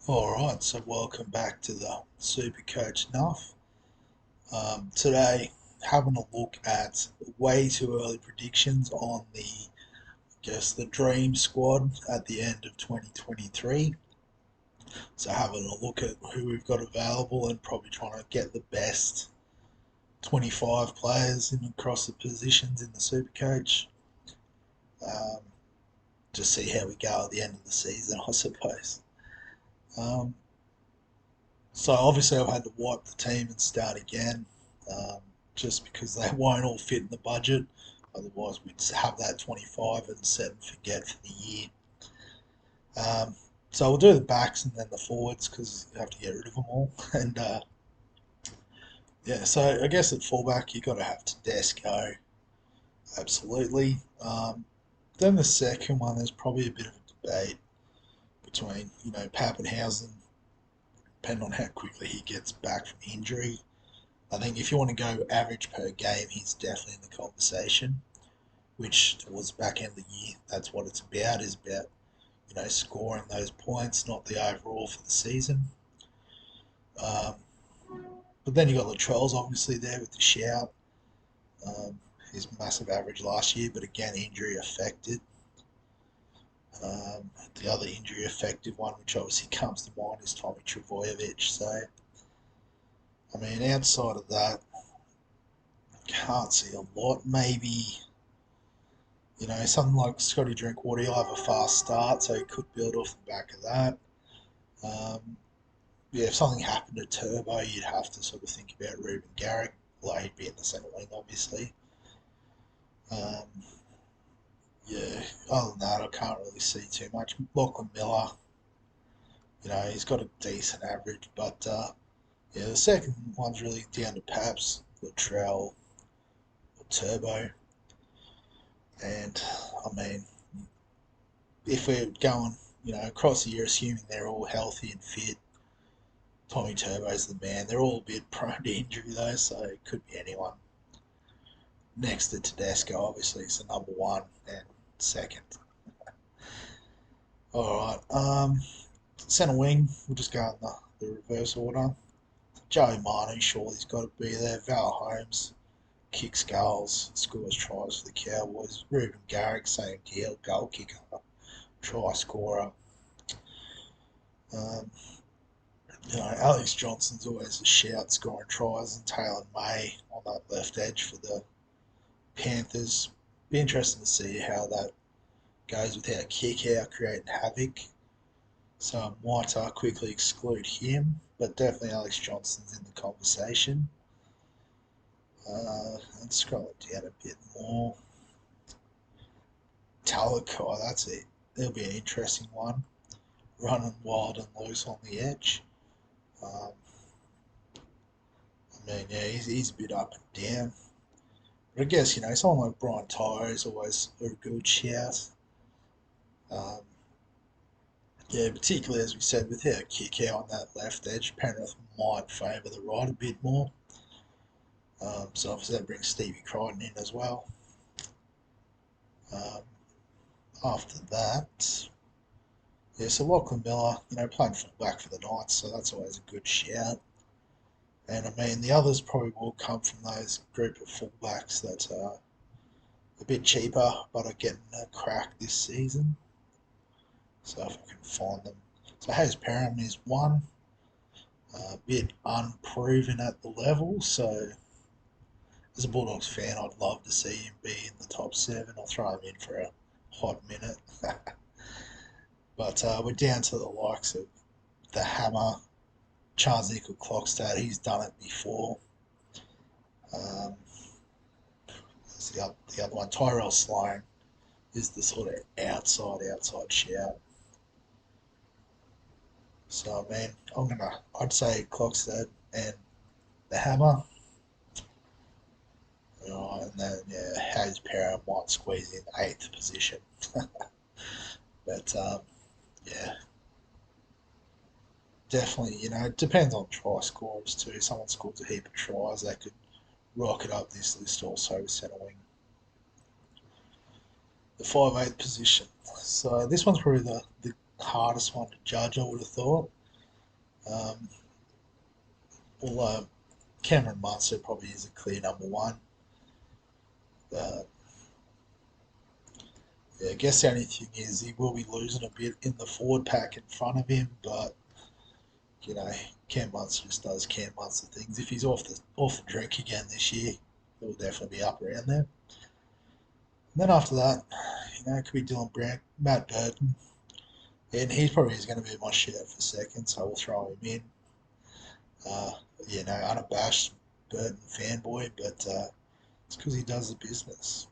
Alright, so welcome back to the SuperCoach Nuff. Today, having a look at way too early predictions on the dream squad at the end of 2023. So having a look at who we've got available and probably trying to get the best 25 players in across the positions in the SuperCoach. Um, just see how we go at the end of the season, I suppose. Um, So obviously I've had to wipe the team and start again, um, just because they won't all fit in the budget. Otherwise, we'd have that 25 and set and forget for the year. Um, so we'll do the backs and then the forwards because you have to get rid of them all. And yeah, so I guess at fullback you got to have Tedesco, absolutely. Then the second one, there's probably a bit of a debate between Pappenhausen, depending on how quickly he gets back from injury. I think if you want to go average per game, he's definitely in the conversation. Which towards the back end of the year, that's what it's about. Is about scoring those points, not the overall for the season. Um, but then you got Latrell's obviously there with the shout. His massive average last year, but again injury affected. The other injury affected one, which obviously comes to mind, is Tommy Trbojevic. So, I mean, outside of that, can't see a lot. Maybe something like Scotty Drinkwater, he'll have a fast start, so he could build off the back of that. Um, yeah, if something happened to Turbo, you'd have to sort of think about Ruben Garrick. Well, he'd be in the centre wing, obviously. Um, yeah, other than that, I can't really see too much. Lachlan Miller, he's got a decent average, but yeah, the second one's really down to Paps, Latrell, or Turbo. And I mean, if we're going, across the year, assuming they're all healthy and fit, Tommy Turbo's the man. They're all a bit prone to injury though, so it could be anyone. Next to Tedesco, obviously, is the number one and second. All right. Centre wing, we'll just go in the reverse order. Joey Manu, surely he's got to be there. Val Holmes, kicks goals, scores tries for the Cowboys. Ruben Garrick, same deal, goal kicker, try scorer. Um, Alex Johnson's always a shout, scoring tries, and Taylor May on that left edge for the Panthers. Be interesting to see how that goes with our kick out, creating havoc. So I might quickly exclude him, but definitely Alex Johnson's in the conversation. And scroll it down a bit more. Talakai, that's it. It'll be an interesting one. Running wild and loose on the edge. I mean, yeah, he's a bit up and down. But I guess, someone like Brian Tyre is always a good shout. Um, yeah, particularly as we said, with our kick out on that left edge, Penrith might favour the right a bit more. So obviously that brings Stevie Crichton in as well. Um, After that, yeah, so Lachlan Miller, playing fullback for the Knights, so that's always a good shout. And I mean, the others probably will come from those group of fullbacks that are a bit cheaper, but are getting a crack this season. So if I can find them. So Hayes Perham is one, a bit unproven at the level. So as a Bulldogs fan, I'd love to see him be in the top seven. I'll throw him in for a hot minute. But we're down to the likes of the Hammer, Charles Nickel Clockstad. He's done it before. Um, the other one, Tyrell Sloan, is the sort of outside shout. So I mean, I'd say Clockstad and the Hammer. And then Hayes Perham might squeeze in eighth position. But yeah, definitely, it depends on try scorers too. Someone scores a heap of tries, they could rocket up this list also with centre wing. The 5'8" position. So this one's probably the hardest one to judge, I would have thought. Um, although Cameron Munster probably is a clear number one. Uh, yeah, I guess the only thing is he will be losing a bit in the forward pack in front of him, but you know, Cam Munster just does Cam Munster things. If he's off the drink again this year, he'll definitely be up around there. And then after that, it could be Dylan Brand, Matt Burton, and he probably is going to be my shout for second, so we'll throw him in. Uh, Unabashed Burton fanboy, but it's because he does the business.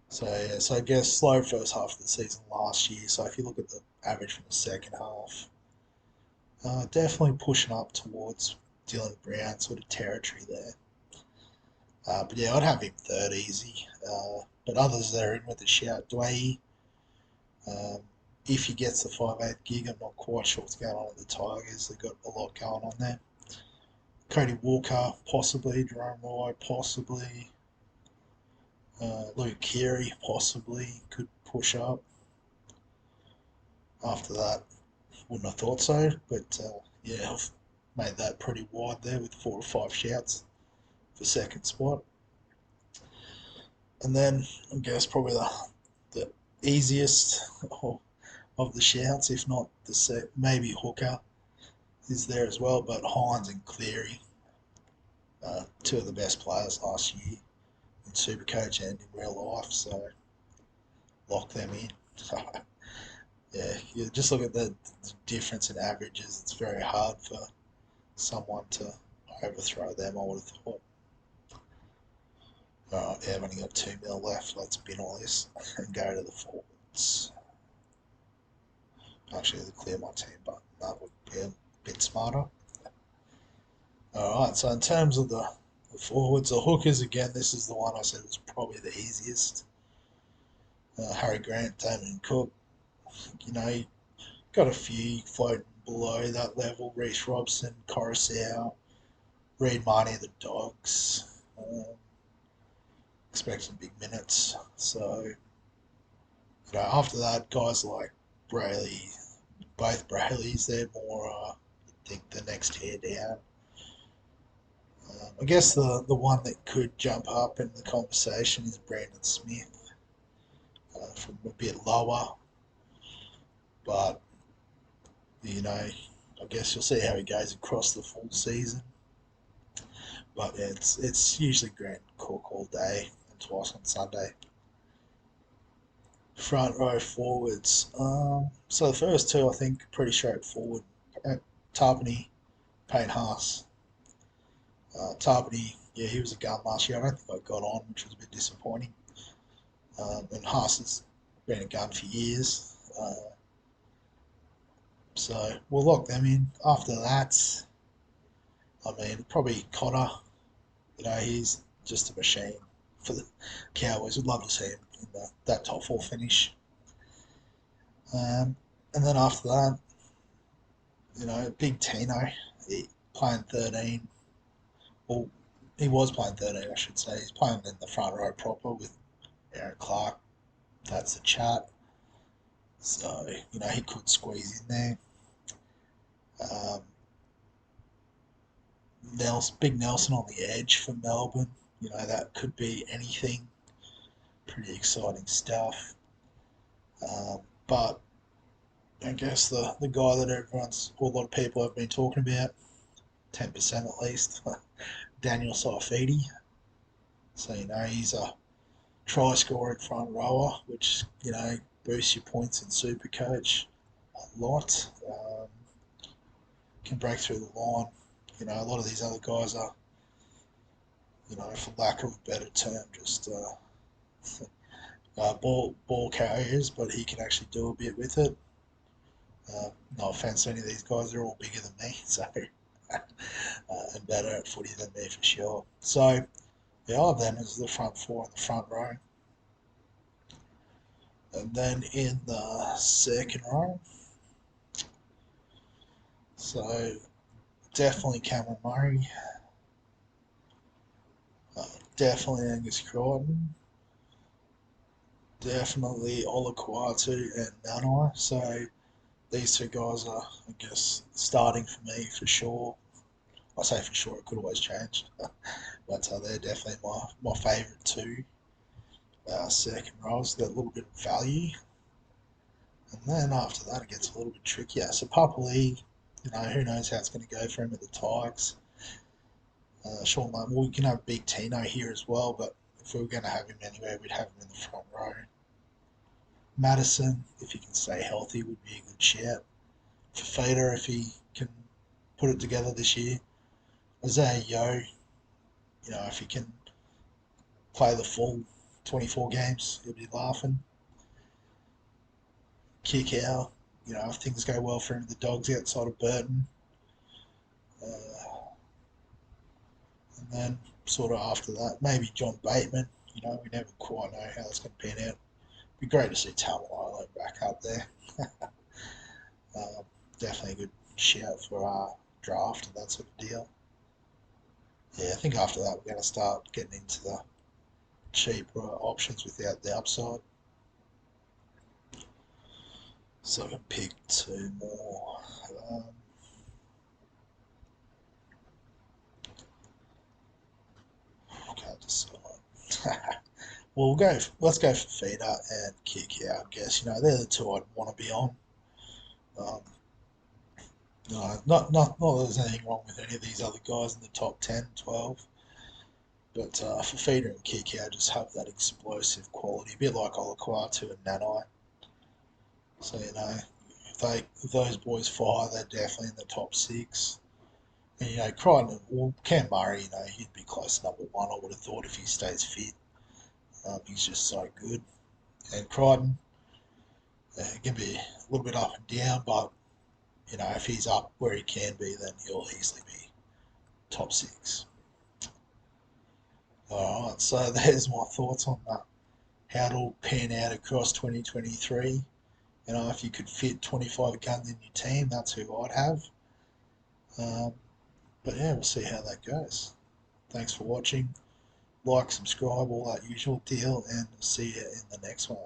So yeah, so I guess slow first half of the season last year. So if you look at the average from the second half, definitely pushing up towards Dylan Brown sort of territory there. But yeah, I'd have him third easy. But others that are in with a shout, Dwayne, um, if he gets the 5'8" gig, I'm not quite sure what's going on at the Tigers. They've got a lot going on there. Cody Walker, possibly. Jerome Roy, possibly. Luke Keary, possibly. Could push up. After that, wouldn't have thought so. But yeah, I've made that pretty wide there with 4 or 5 shouts for second spot. And then I guess probably the easiest of the shouts, if not maybe Hooker is there as well. But Hines and Cleary, two of the best players last year in Supercoach and in real life, so lock them in. Yeah, you just look at the difference in averages. It's very hard for someone to overthrow them, I would have thought. Alright, yeah, I've only got 2 mil left. Let's bin all this and go to the forwards. Actually, clear my team button. That would be a bit smarter. Alright, so in terms of the forwards, the hookers, again, this is the one I said was probably the easiest. Harry Grant, Damien Cook, got a few floating below that level. Reece Robson, Coruscant, Reed Marnie of the Dogs. Expect some big minutes. So, after that, guys like Brayley, both Brayleys, they're more, I think, the next tier down. I guess the one that could jump up in the conversation is Brandon Smith, from a bit lower. But, I guess you'll see how he goes across the full season. But yeah, it's usually Grant Cook all day and twice on Sunday. Front row forwards. So the first two, I think, pretty straightforward. Tarpany, Payne Haas. Tarpany, yeah, he was a gun last year. I don't think I got on, which was a bit disappointing. And Haas has been a gun for years. So we'll lock them in. After that, I mean, probably Connor. He's just a machine for the Cowboys. We'd love to see him in that top 4 finish. And then after that, Big Tino, playing 13. Well, he was playing 13, I should say. He's playing in the front row proper with Aaron Clark. That's the chat. So, he could squeeze in there. Big Nelson on the edge for Melbourne. That could be anything. Pretty exciting stuff. But I guess the guy that a lot of people have been talking about, 10% at least, Daniel Saifidi. So, he's a try scoring front rower, which, boosts your points in Supercoach a lot. Can break through the line. A lot of these other guys are, for lack of a better term, just ball carriers, but he can actually do a bit with it. No offense to any of these guys, they're all bigger than me, so and better at footy than me for sure. So, yeah, I have them as the front 4 in the front row. And then in the second row, so definitely Cameron Murray, definitely Angus Crichton, definitely Olaquatu and Nanai. So these two guys are, I guess, starting for me for sure. I say for sure, it could always change, but they're definitely my favourite two second rows. That little bit of value, and then after that it gets a little bit trickier. So Papali, who knows how it's going to go for him at the Tigers. Sean Lane, well, we can have Big Tino here as well, but if we were going to have him anywhere, we'd have him in the front row. Madison, if he can stay healthy, would be a good shout. Fafita, if he can put it together this year. Isaiah Yo, if he can play the full 24 games, he'll be laughing. Kick out, if things go well for him, the Dogs outside of Burton. And then sort of after that, maybe John Bateman. We never quite know how it's going to pan out. It'd be great to see Tamalolo back up there. um, Definitely a good shout for our draft and that sort of deal. Yeah, I think after that we're going to start getting into the cheaper options without the upside. So I can pick two more. Can't decide. Well, we'll go. Let's go for Feeder and Kick out. I guess they're the two I'd want to be on. Um, no, not that there's anything wrong with any of these other guys in the top 10, 12. But for Feeder and Kick out, just have that explosive quality, a bit like Olaquatu and Nanai. So if those boys fire, they're definitely in the top six. And Crichton, well, Cam Murray, he'd be close to number one. I would have thought if he stays fit. He's just so good. And Crichton, it can be a little bit up and down, but if he's up where he can be, then he'll easily be top six. All right, so there's my thoughts on how it'll pan out across 2023. If you could fit 25 guns in your team, that's who I'd have. Um, but yeah, we'll see how that goes. Thanks for watching. Like, subscribe, all that usual deal, and see you in the next one.